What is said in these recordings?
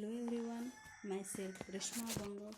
Hello everyone, myself Reshma Banga.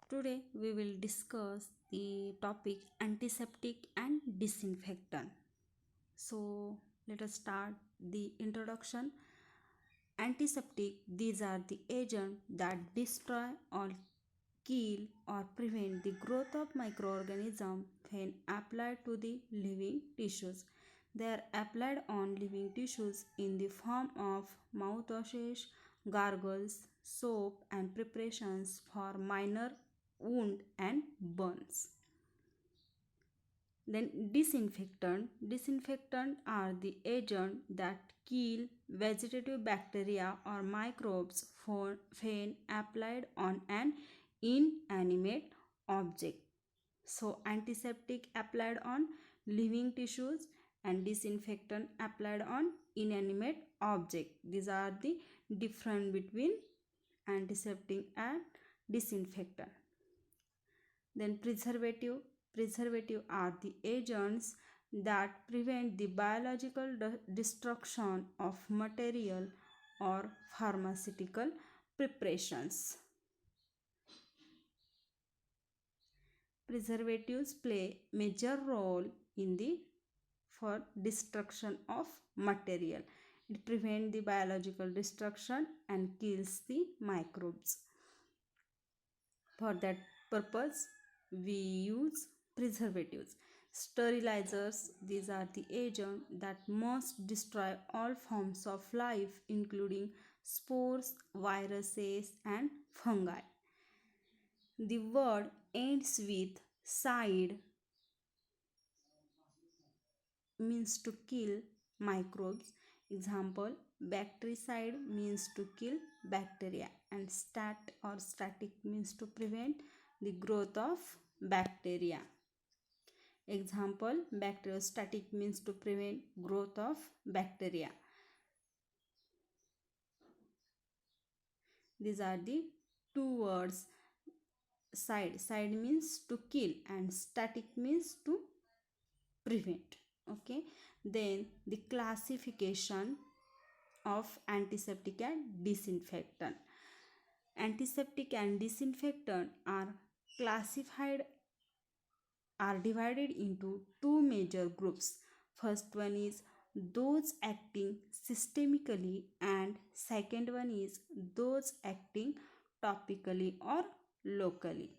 Today we will discuss the topic antiseptic and disinfectant. So let us start the introduction. Antiseptic, these are the agents that destroy or kill or prevent the growth of microorganisms when applied to the living tissues. They are applied on living tissues in the form of mouthwashes, gargles, soap, and preparations for minor wound and burns. Then disinfectant are the agents that kill vegetative bacteria or microbes when applied on an inanimate object. So antiseptic applied on living tissues and disinfectant applied on inanimate object. These are the difference between antiseptic and disinfectant. Then preservative are the agents that prevent the biological destruction of material or pharmaceutical preparations. Preservatives play major role in the for destruction of material. It prevents the biological destruction and kills the microbes. For that purpose, we use preservatives. Sterilizers, these are the agents that must destroy all forms of life, including spores, viruses, and fungi. The word ends with "cide", means to kill microbes. Example, bactericide means to kill bacteria, and static means to prevent the growth of bacteria. Example, bacteriostatic means to prevent growth of bacteria. These are the two words. Cide means to kill and static means to prevent. Okay, then the classification of antiseptic and disinfectant. Antiseptic and disinfectant are divided into two major groups. First one is those acting systemically, and second one is those acting topically or locally.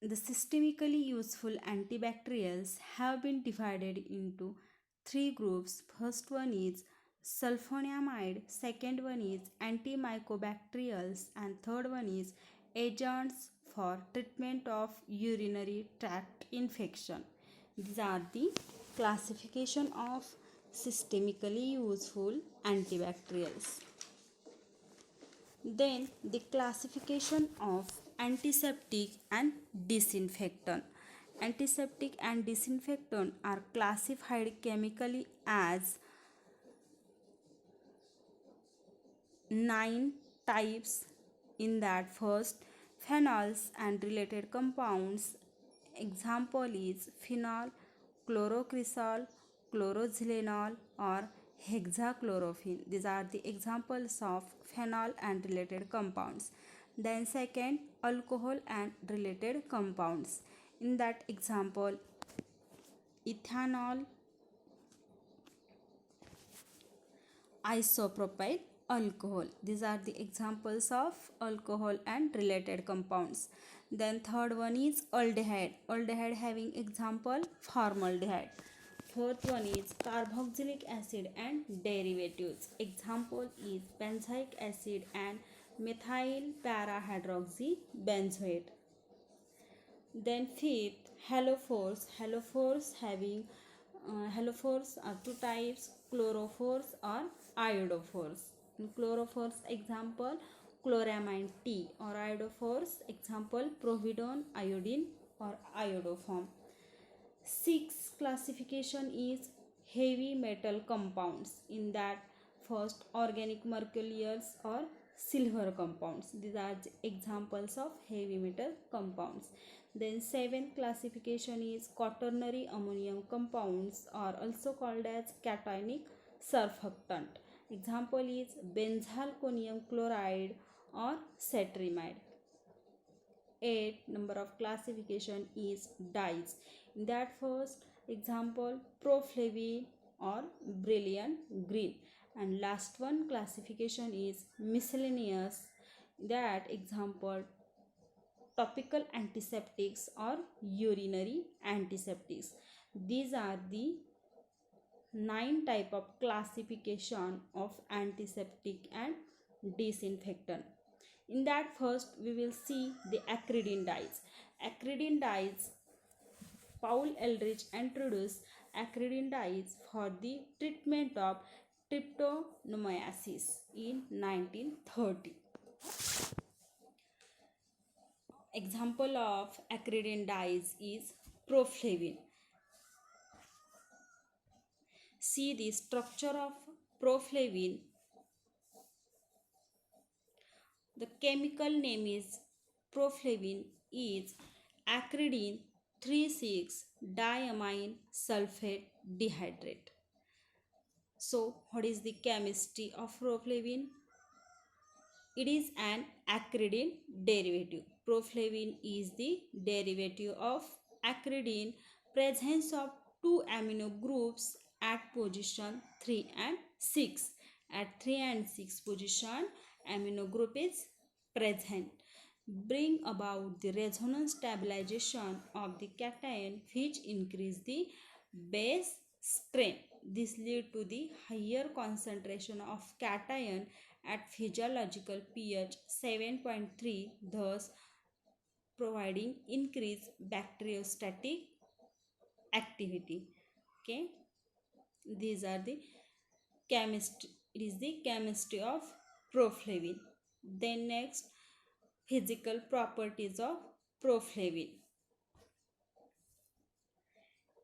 The systemically useful antibacterials have been divided into three groups. First one is sulfonamide, second one is antimycobacterials, and third one is agents for treatment of urinary tract infection. These are the classification of systemically useful antibacterials. Then the classification of antiseptic and disinfectant. Antiseptic and disinfectant are classified chemically as 9 types. In that, first, phenols and related compounds. Example is phenol, chlorocresol, chloroxylenol, or hexachlorophene. These are the examples of phenol and related compounds. Then second, alcohol and related compounds. In that example, ethanol, isopropyl alcohol. These are the examples of alcohol and related compounds. Then third one is aldehyde. Aldehyde having example formaldehyde. Fourth one is carboxylic acid and derivatives. Example is benzoic acid and methyl parahydroxybenzoate. Then fifth, halophores. Halophores are two types, chlorophores or iodophores. In chlorophores example chloramine T, or iodophores example providone, iodine or iodoform. Sixth classification is heavy metal compounds. In that, first, organic mercurials or silver compounds. These are examples of heavy metal compounds. Then seventh classification is quaternary ammonium compounds, or also called as cationic surfactant. Example is benzalkonium chloride or cetrimide. 8 number of classification is dyes. In that first example proflavin or brilliant green, and last one classification is miscellaneous. That example topical antiseptics or urinary antiseptics. These are the 9 type of classification of antiseptic and disinfectant. In that first we will see the acridine dyes. Acridine dyes, Paul Ehrlich introduced acridine dyes for the treatment of trypanosomiasis in 1930. Example of acridine dyes is proflavin. See the structure of proflavin. The chemical name is proflavin is acridine 3,6-diamine sulfate dehydrate. So, what is the chemistry of proflavin? It is an acridine derivative. Proflavin is the derivative of acridine. Presence of two amino groups at position 3 and 6. At 3 and 6 position, amino group is present. Bring about the resonance stabilization of the cation, which increase the base strength. This lead to the higher concentration of cation at physiological pH 7.3, thus providing increased bacteriostatic activity. Okay, these are the chemistry. It is the chemistry of proflavin. Then next, physical properties of proflavin.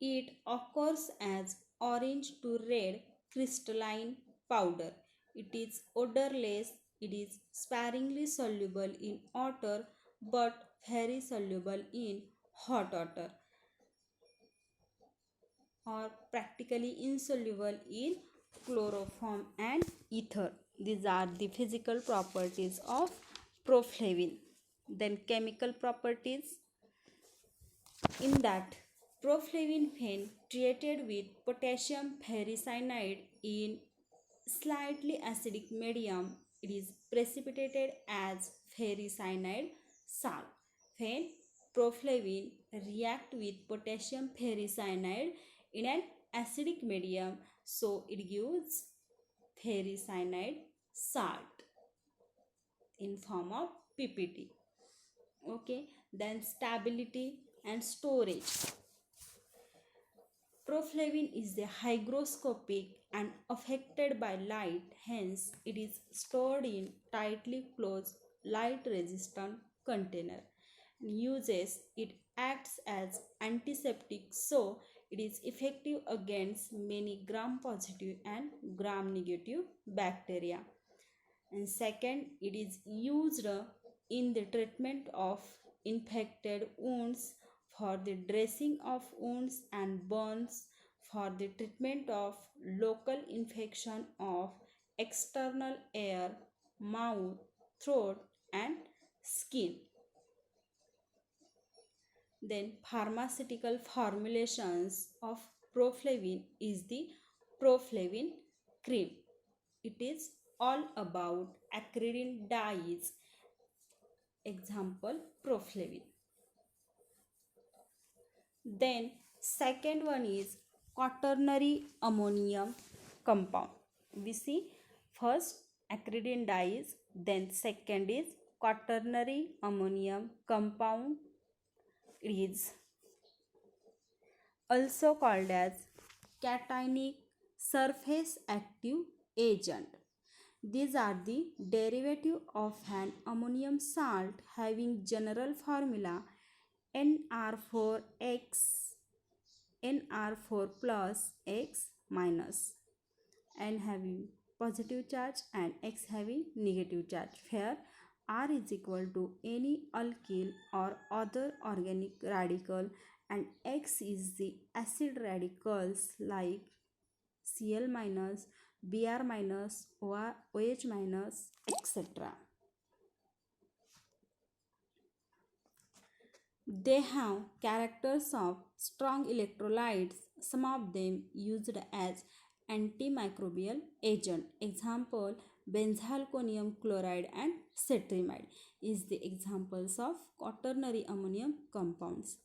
It occurs as orange to red crystalline powder. It is odorless. It is sparingly soluble in water but very soluble in hot water, or practically insoluble in chloroform and ether. These are the physical properties of proflavin. Then chemical properties. In that, proflavin when treated with potassium ferricyanide in slightly acidic medium, it is precipitated as ferricyanide salt. When proflavin react with potassium ferricyanide in an acidic medium, so it gives ferricyanide salt in form of PPT. Okay, then stability and storage. Proflavin is the hygroscopic and affected by light, hence it is stored in tightly closed light resistant container. Uses, it acts as antiseptic, so it is effective against many gram positive and gram negative bacteria. And second, it is used in the treatment of infected wounds, for the dressing of wounds and burns, for the treatment of local infection of external air, mouth, throat and skin. Then pharmaceutical formulations of proflavin is the proflavin cream. It is all about acridine dyes. Example proflavin. Then second one is quaternary ammonium compound. We see first acridine dyes, then second is quaternary ammonium compound. It is also called as cationic surface active agent. These are the derivative of an ammonium salt having general formula NR4X, NR4 plus X minus, N having positive charge and X having negative charge, where R is equal to any alkyl or other organic radical and X is the acid radicals like Cl minus, Br minus, OH minus, etc. They have characters of strong electrolytes, some of them used as antimicrobial agent. Example, benzalkonium chloride and cetrimide is the examples of quaternary ammonium compounds.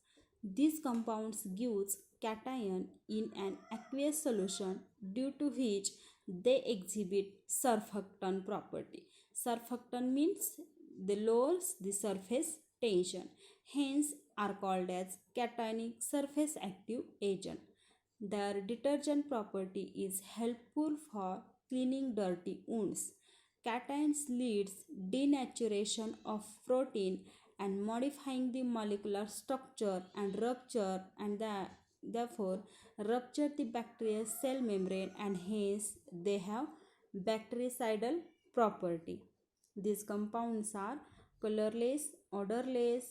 These compounds gives cation in an aqueous solution, due to which they exhibit surfactant property. Surfactant means they lowers the surface tension, hence are called as cationic surface active agent. Their detergent property is helpful for cleaning dirty wounds. Cations leads denaturation of protein and modifying the molecular structure and rupture, and therefore rupture the bacterial cell membrane, and hence they have bactericidal property. These compounds are colorless, odorless,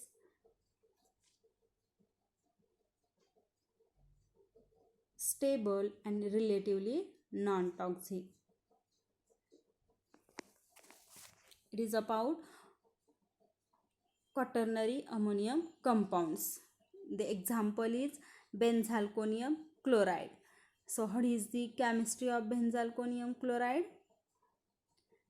stable, and relatively non-toxic. It is about quaternary ammonium compounds. The example is benzalkonium chloride. So what is the chemistry of benzalkonium chloride?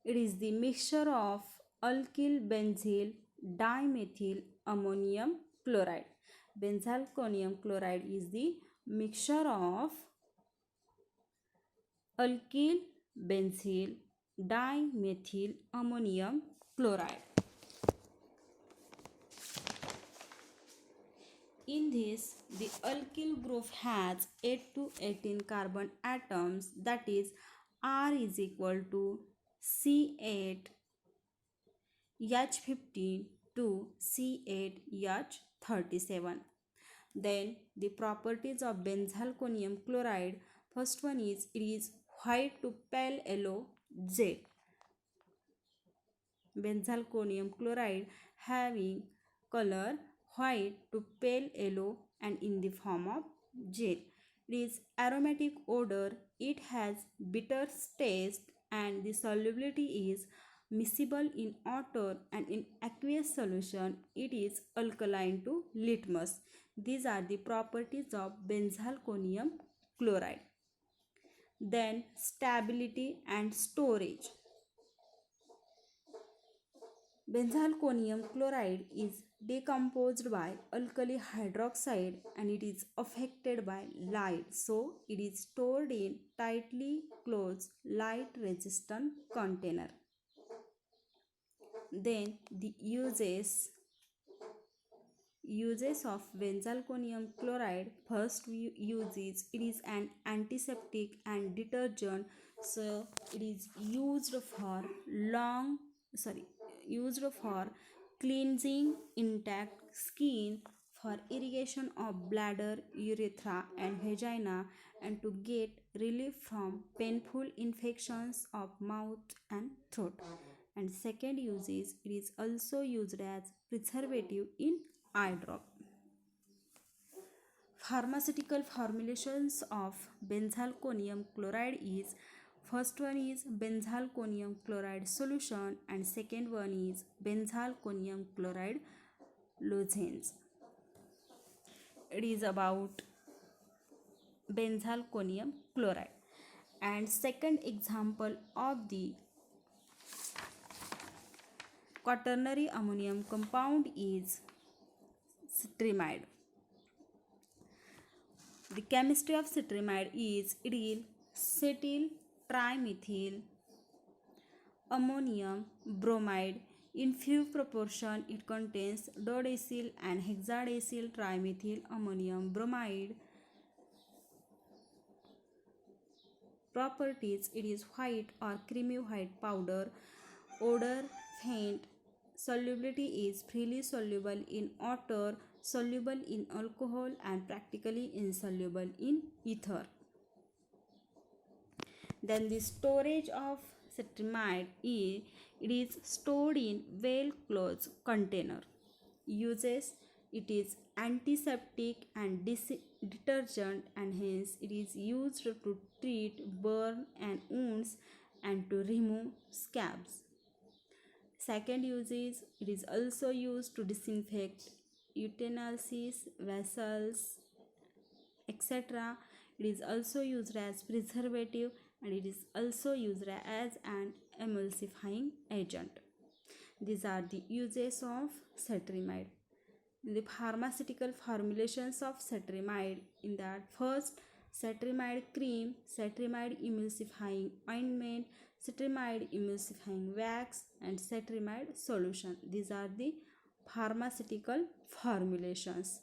It is the mixture of alkyl benzyl dimethyl ammonium chloride. Benzalkonium chloride is the mixture of alkyl benzyl dimethyl ammonium chloride. In this, the alkyl group has 8 to 18 carbon atoms, that is R is equal to C8 H15 to C8 H37. Then the properties of benzalkonium chloride, first one is it is white to pale yellow jet. Benzalkonium chloride having color white to pale yellow and in the form of gel. It is aromatic odor, it has bitter taste, and the solubility is miscible in water, and in aqueous solution it is alkaline to litmus. These are the properties of benzalkonium chloride. Then stability and storage. Benzalkonium chloride is decomposed by alkali hydroxide and it is affected by light, so it is stored in tightly closed light resistant container. Then the uses of benzalkonium chloride, first use is it is an antiseptic and detergent, so it is used for cleansing intact skin, for irrigation of bladder, urethra and vagina, and to get relief from painful infections of mouth and throat. And second use is it is also used as preservative in eye drop. Pharmaceutical formulations of benzalkonium chloride is, first one is benzalkonium chloride solution and second one is benzalkonium chloride lozenges. It is about benzalkonium chloride. And second example of the quaternary ammonium compound is cetrimide. The chemistry of cetrimide is it is cetyl trimethyl ammonium bromide. In few proportion it contains dodecyl and hexadecyl trimethyl ammonium bromide. Properties, it is white or creamy white powder, odor faint, solubility is freely soluble in water, soluble in alcohol and practically insoluble in ether. Then the storage of cetrimide is it is stored in well closed container. Uses, It is antiseptic and detergent, and hence it is used to treat burn and wounds and to remove scabs. Second use is it is also used to disinfect utensils, vessels, etc. It is also used as preservative, and it is also used as an emulsifying agent. These are the uses of cetrimide. The pharmaceutical formulations of cetrimide, in that first, cetrimide cream, cetrimide emulsifying ointment, cetrimide emulsifying wax, and cetrimide solution. These are the pharmaceutical formulations.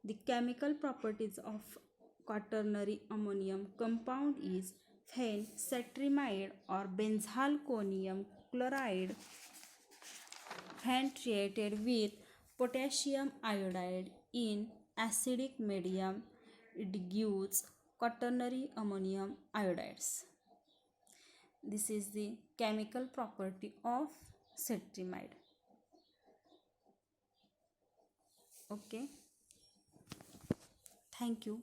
The chemical properties of quaternary ammonium compound is phencetrimide or benzalkonium chloride, when treated with potassium iodide in acidic medium, it gives quaternary ammonium iodides. This is the chemical property of cetrimide. Okay, thank you.